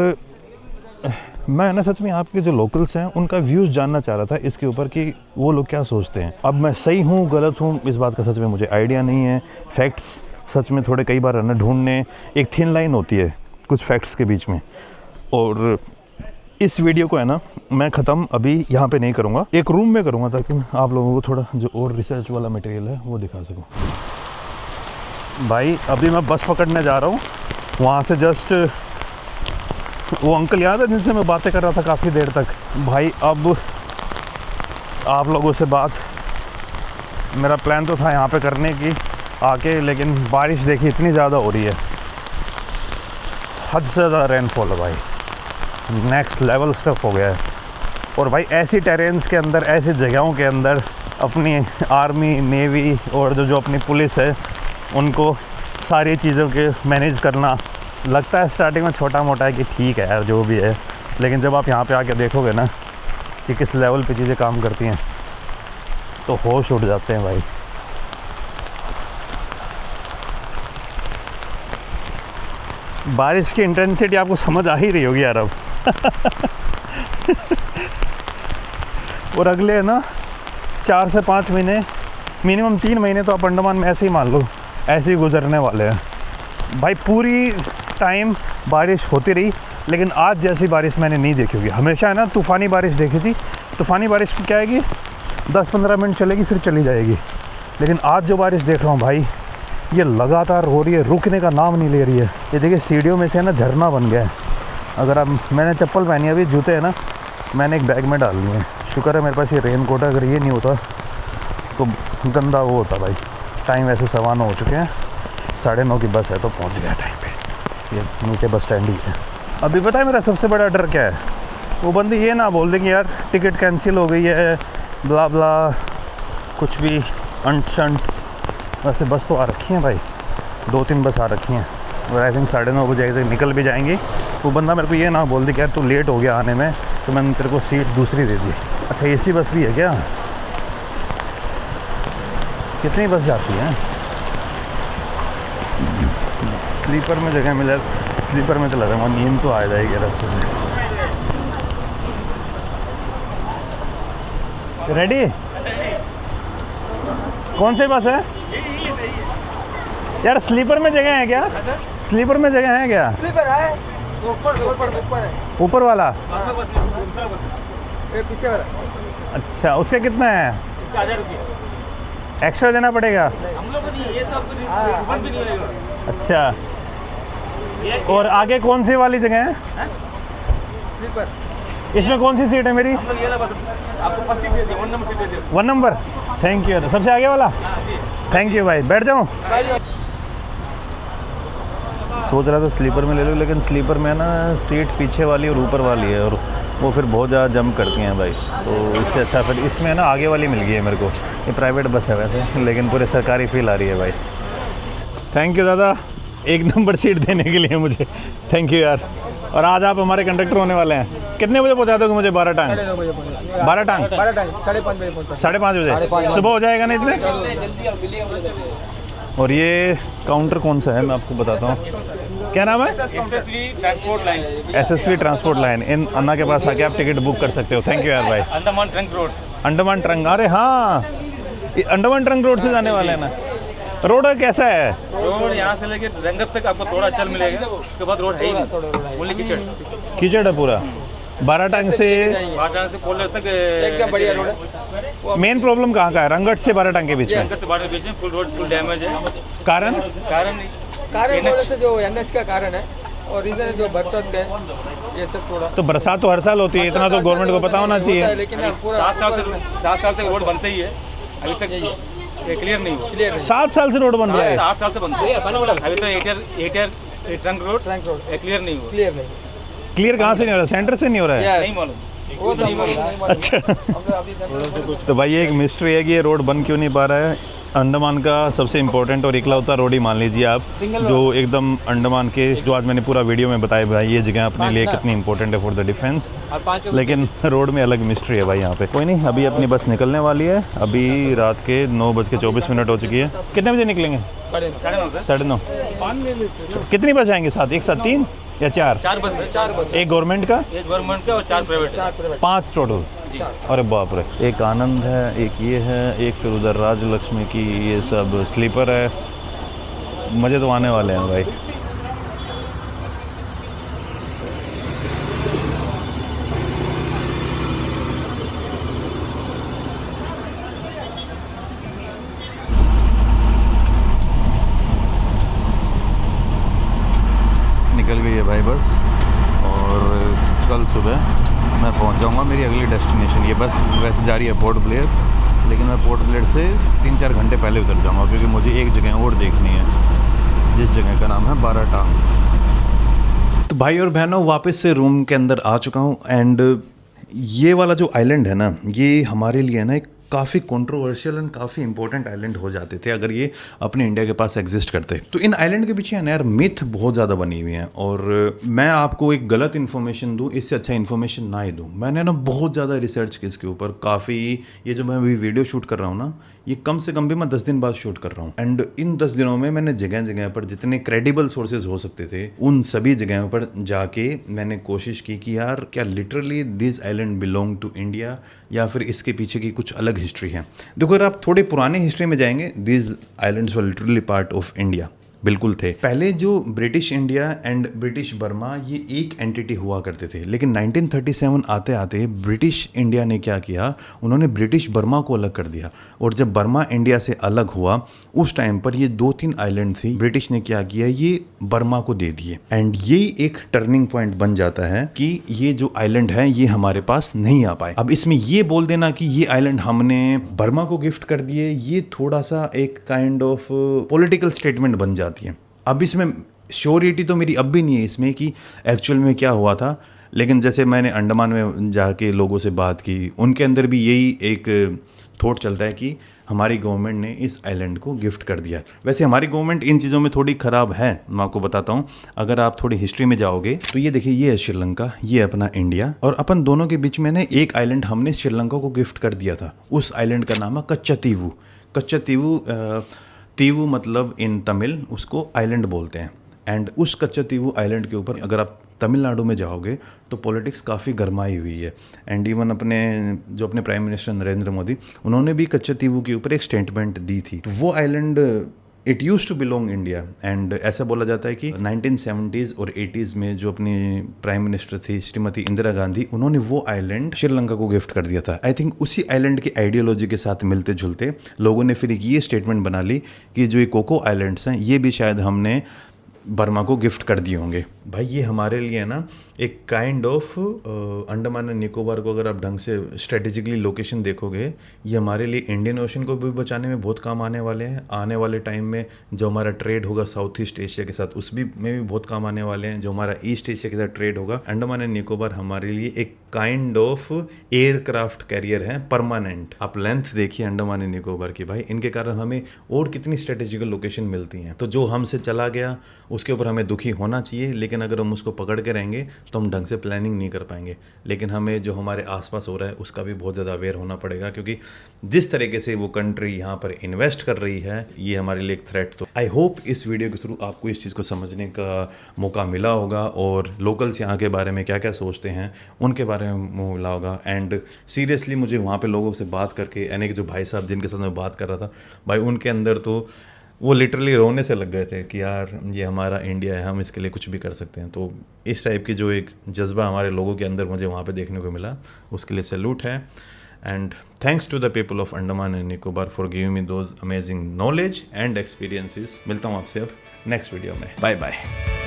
मैं ना सच में आपके जो लोकल्स हैं उनका व्यूज़ जानना चाह रहा था इसके ऊपर कि वो लोग क्या सोचते हैं। अब मैं सही हूँ गलत हूँ इस बात का सच में मुझे आइडिया नहीं है। फैक्ट्स सच में थोड़े कई बार ना ढूंढने, एक थिन लाइन होती है कुछ फैक्ट्स के बीच में। और इस वीडियो को है ना मैं ख़त्म अभी यहाँ पे नहीं करूँगा, एक रूम में करूँगा ताकि मैं आप लोगों को थोड़ा जो और रिसर्च वाला मटेरियल है वो दिखा सकूँ। भाई अभी मैं बस पकड़ने जा रहा हूँ, वहाँ से जस्ट वो अंकल याद है जिनसे मैं बातें कर रहा था काफ़ी देर तक। भाई अब आप लोगों से बात, मेरा प्लान तो था यहाँ पे करने की आके, लेकिन बारिश देखिए इतनी ज़्यादा हो रही है, हद से ज़्यादा रेनफॉल है भाई, नेक्स्ट लेवल स्टफ हो गया है। और भाई ऐसी टेरेन्स के अंदर, ऐसी जगहों के अंदर अपनी आर्मी, नेवी और जो अपनी पुलिस है उनको सारी चीज़ों के मैनेज करना लगता है स्टार्टिंग में छोटा मोटा है कि ठीक है यार जो भी है, लेकिन जब आप यहाँ पे आके देखोगे ना कि किस लेवल पे चीज़ें काम करती हैं तो होश उड़ जाते हैं भाई। बारिश की इंटेंसिटी आपको समझ आ ही रही होगी यार अब। और अगले है ना 4 से 5 महीने, मिनिमम 3 महीने तो आप अंडमान में ऐसे ही मान लो ऐसे ही गुजरने वाले हैं भाई। पूरी टाइम बारिश होती रही लेकिन आज जैसी बारिश मैंने नहीं देखी होगी। हमेशा है ना तूफ़ानी बारिश देखी थी, तूफ़ानी बारिश क्या है कि 10-15 मिनट चलेगी फिर चली जाएगी, लेकिन आज जो बारिश देख रहा हूँ भाई ये लगातार हो रही है, रुकने का नाम नहीं ले रही है। ये देखिए सीढ़ियों में से ना झरना बन गया है। अगर आप, मैंने चप्पल पहनी है, अभी जूते हैं ना मैंने एक बैग में डाल लिए हैं। शुक्र है मेरे पास ये रेन कोट है, अगर ये नहीं होता तो गंदा वो होता भाई। टाइम वैसे 9:15 हो चुके हैं, 9:30 की बस है तो पहुंच गया टाइम पे। ये नीचे बस स्टैंड ही है। अभी पता है मेरा सबसे बड़ा डर क्या है, वो बंदे ये ना बोल देंगे यार टिकट कैंसिल हो गई है ब्ला ब्ला कुछ भी अंट शंट। वैसे बस तो आ रखी हैं भाई, 2-3 बस आ रखी हैं और आई थिंक 9:30 बजे से निकल भी जाएंगी। वो बंदा मेरे को ये ना बोल दे कि यार तू लेट हो गया आने में तो मैंने तेरे को सीट दूसरी दे दी। अच्छा एसी बस भी है क्या? कितनी बस जाती है? स्लीपर में जगह मिले, स्लीपर में तो लग रहा है नींद तो आ जाएगी रास्ते से। रेडी? कौन सी बस है यार? स्लीपर में जगह है क्या? स्लीपर में जगह है क्या? स्लीपर है, ऊपर है, ऊपर वाला? ये पीछे वाला। अच्छा उसका कितना है? 1000 रुपये एक्स्ट्रा देना पड़ेगा? हम लोग को नहीं, ये तो आपको रिफंड भी नहीं होगा। अच्छा और आगे कौन सी वाली जगह है? स्लीपर इसमें कौन सी सीट है मेरी? हम लोग ये बस आपको फर्स्ट सीट दे दिए, 1 नंबर सीट दे दिए। 1 नंबर, थैंक यू। सबसे आगे वाला? थैंक यू भाई, बैठ जाऊँ? सोच रहा था स्लीपर में ले लूँ, लेकिन स्लीपर में ना सीट पीछे वाली और ऊपर वाली है और वो फिर बहुत ज़्यादा जंप करती हैं भाई, तो इससे अच्छा फिर इसमें ना आगे वाली मिल गई है मेरे को। ये प्राइवेट बस है वैसे, लेकिन पूरे सरकारी फील आ रही है भाई। थैंक यू दादा 1 नंबर सीट देने के लिए मुझे, थैंक यू यार। और आज आप हमारे कंडक्टर होने वाले हैं। कितने बजे पहुँचा दोगे मुझे? 12 टांग? 12 टांग? 5:30 बजे पहुंचा। 5:30 बजे सुबह हो जाएगा ना इतने? और ये काउंटर कौन सा है मैं आपको बताता हूँ, क्या नाम है? SSV transport line. SSV transport line. इन अन्ना के पास आके आप टिकट बुक कर सकते हो। थैंक यू यार भाई। Andaman trunk road. Andaman trunk, अरे हाँ ये अंडमान ट्रंक रोड से जाने वाले हैं ना। रोड कैसा है? रोड यहाँ से लेके रंगत तक आपको थोड़ा चल मिलेगा, उसके बाद रोड है ही नहीं, ओनली कीचड़। कीचड़ है पूरा। 12 टांग से कोल्ले तक एकदम बढ़िया रोड है। मेन प्रॉब्लम कहाँ का है? रंगट से 12 टांग के बीच में? रंगत से 12 के बीच में फुल रोड फुल डैमेज है। कारण थोड़ा सा जो एनएच का कारण है और रीजन है जो बरसात का है, ये सब थोड़ा। तो बरसात तो हर साल होती है, इतना तो गवर्नमेंट को पता होना चाहिए। लेकिन 7 साल तक रोड बनते ही है, अभी तक ये क्लियर नहीं हुआ। 7 साल से रोड बन रहा है? 8 साल से बनते है, अभी तो 8 ईयर ट्रंक रोड क्लियर नहीं हुआ। क्लियर कहाँ से नहीं हो रहा? सेंटर से नहीं हो रहा है? नहीं मालूम, वो तो नहीं मालूम। अच्छा तो भाई ये एक मिस्ट्री है कि ये रोड बन क्यों नहीं पा रहा है। अंडमान का सबसे इम्पोर्टेंट और इकलौता रोड ही मान लीजिए आप, जो एकदम अंडमान के, जो आज मैंने पूरा वीडियो में बताया भाई ये जगह अपने लिए कितनी इंपॉर्टेंट है फॉर द डिफेंस, लेकिन रोड में अलग मिस्ट्री है भाई यहाँ पे। कोई नहीं, अभी अपनी बस निकलने वाली है। अभी रात के 9:24 हो चुकी है। कितने बजे निकलेंगे? 9:30। कितनी बस आएंगे साथ? एक साथ 3 या 4? 4 बस। एक गवर्नमेंट का और 4 प्राइवेट। 5 टोटल। अरे बाप रे। एक आनंद है, एक ये है, एक फिर उधर राजलक्ष्मी की, ये सब स्लीपर है। मज़े तो आने वाले हैं भाई। निकल गई है भाई बस और कल सुबह मैं पहुंच जाऊंगा मेरी अगली डेस्टिनेशन। ये बस वैसे जा रही है पोर्ट ब्लेयर, लेकिन मैं पोर्ट ब्लेयर से 3-4 घंटे पहले उतर जाऊंगा क्योंकि मुझे एक जगह और देखनी है, जिस जगह का नाम है 12 टांग। तो भाई और बहनों वापस से रूम के अंदर आ चुका हूँ एंड ये वाला जो आइलैंड है ना, ये हमारे लिए ना एक काफ़ी कंट्रोवर्शियल एंड काफ़ी इंपॉर्टेंट आइलैंड हो जाते थे अगर ये अपने इंडिया के पास एग्जिस्ट करते। तो इन आइलैंड के पीछे है ना यार मिथ बहुत ज़्यादा बनी हुई है और मैं आपको एक गलत इन्फॉर्मेशन दूं इससे अच्छा इन्फॉर्मेशन ना ही दूं। मैंने ना बहुत ज़्यादा रिसर्च की इसके ऊपर, काफ़ी ये जो मैं अभी वीडियो शूट कर रहा हूँ ना, ये कम से कम भी मैं 10 दिन बाद शूट कर रहा हूँ एंड इन 10 दिनों में मैंने जगह जगह पर जितने क्रेडिबल सोर्सेज हो सकते थे उन सभी जगहों पर जाके मैंने कोशिश की कि यार क्या literally this island belong to India या फिर इसके पीछे की कुछ अलग हिस्ट्री है। देखो अगर आप थोड़े पुराने हिस्ट्री में जाएंगे, this islands were literally part of India. बिल्कुल थे। पहले जो British India and British Burma ये एक एंटिटी हुआ करते थे, लेकिन 1937 आते आते ब्रिटिश इंडिया ने क्या किया, उन्होंने ब्रिटिश बर्मा को अलग कर दिया। और जब बर्मा इंडिया से अलग हुआ उस टाइम पर ये 2-3 आइलैंड थी, ब्रिटिश ने क्या किया, ये बर्मा को दे दिए। एंड ये एक टर्निंग पॉइंट बन जाता है कि ये जो आइलैंड है ये हमारे पास नहीं आ पाए। अब इसमें ये बोल देना कि ये आइलैंड हमने बर्मा को गिफ्ट कर दिए, ये थोड़ा सा एक काइंड ऑफ पॉलिटिकल स्टेटमेंट बन जाती है। अब इसमें श्योरिटी तो मेरी अब भी नहीं है इसमें कि एक्चुअल में क्या हुआ था, लेकिन जैसे मैंने अंडमान में जाके लोगों से बात की, उनके अंदर भी यही एक थॉट चलता है कि हमारी गवर्नमेंट ने इस आइलैंड को गिफ्ट कर दिया। वैसे हमारी गवर्नमेंट इन चीज़ों में थोड़ी ख़राब है, मैं आपको बताता हूँ। अगर आप थोड़ी हिस्ट्री में जाओगे तो ये देखिए, ये है श्रीलंका, ये अपना इंडिया, और अपन दोनों के बीच में ना एक आइलैंड हमने श्रीलंका को गिफ्ट कर दिया था। उस आइलैंड का नाम है कच्चातीवू। कच्चातीवू, तीवू मतलब इन तमिल उसको आइलैंड बोलते हैं। एंड उस कच्चातीवू आइलैंड के ऊपर अगर आप तमिलनाडु में जाओगे तो पॉलिटिक्स काफ़ी गर्माई हुई है। एंड इवन अपने प्राइम मिनिस्टर नरेंद्र मोदी, उन्होंने भी कच्चातीवू के ऊपर एक स्टेटमेंट दी थी। तो वो island it use to belong India. And ऐसा बोला जाता है कि 1970s और 80s में जो अपनी प्राइम मिनिस्टर थी श्रीमती इंदिरा गांधी, उन्होंने वो आइलैंड श्रीलंका को गिफ्ट कर दिया था। आई थिंक उसी आइलैंड की आइडियोलॉजी के साथ मिलते जुलते लोगों ने फिर ये स्टेटमेंट बना ली कि जो ये कोको आइलैंड्स हैं ये भी शायद हमने बर्मा को गिफ्ट कर दिए होंगे। भाई ये हमारे लिए ना एक kind of Andaman and Nicobar को अगर आप ढंग से स्ट्रेटेजिकली लोकेशन देखोगे, ये हमारे लिए इंडियन ओशन को भी बचाने में बहुत काम आने वाले हैं। आने वाले टाइम में जो हमारा ट्रेड होगा साउथ ईस्ट एशिया के साथ, उस भी में भी बहुत काम आने वाले हैं। जो हमारा ईस्ट एशिया के साथ ट्रेड होगा, अंडमान एंड निकोबार हमारे लिए एक काइंड ऑफ एयरक्राफ्ट कैरियर है परमानेंट। आप लेंथ देखिए अंडमान एंड निकोबार की, भाई इनके कारण हमें और कितनी स्ट्रेटेजिकल लोकेशन मिलती हैं। तो जो हमसे चला गया उसके ऊपर हमें दुखी होना चाहिए, लेकिन अगर हम उसको पकड़ के रहेंगे तो हम ढंग से प्लानिंग नहीं कर पाएंगे। लेकिन हमें जो हमारे आसपास हो रहा है उसका भी बहुत ज़्यादा अवेयर होना पड़ेगा, क्योंकि जिस तरीके से वो कंट्री यहाँ पर इन्वेस्ट कर रही है ये हमारे लिए एक थ्रेट। तो आई होप इस वीडियो के थ्रू आपको इस चीज़ को समझने का मौका मिला होगा, और लोकल्स यहाँ के बारे में क्या क्या सोचते हैं उनके बारे में मिला होगा। एंड सीरियसली मुझे वहाँ पर लोगों से बात करके, यानी कि जो भाई साहब जिनके साथ मैं बात कर रहा था, भाई उनके अंदर तो वो लिटरली रोने से लग गए थे कि यार ये हमारा इंडिया है, हम इसके लिए कुछ भी कर सकते हैं। तो इस टाइप की जो एक जज्बा हमारे लोगों के अंदर मुझे वहाँ पे देखने को मिला, उसके लिए सैल्यूट है। And thanks to the people of Andaman and Nicobar for giving me those amazing knowledge and experiences. मिलता हूँ आपसे अब नेक्स्ट वीडियो में। Bye bye.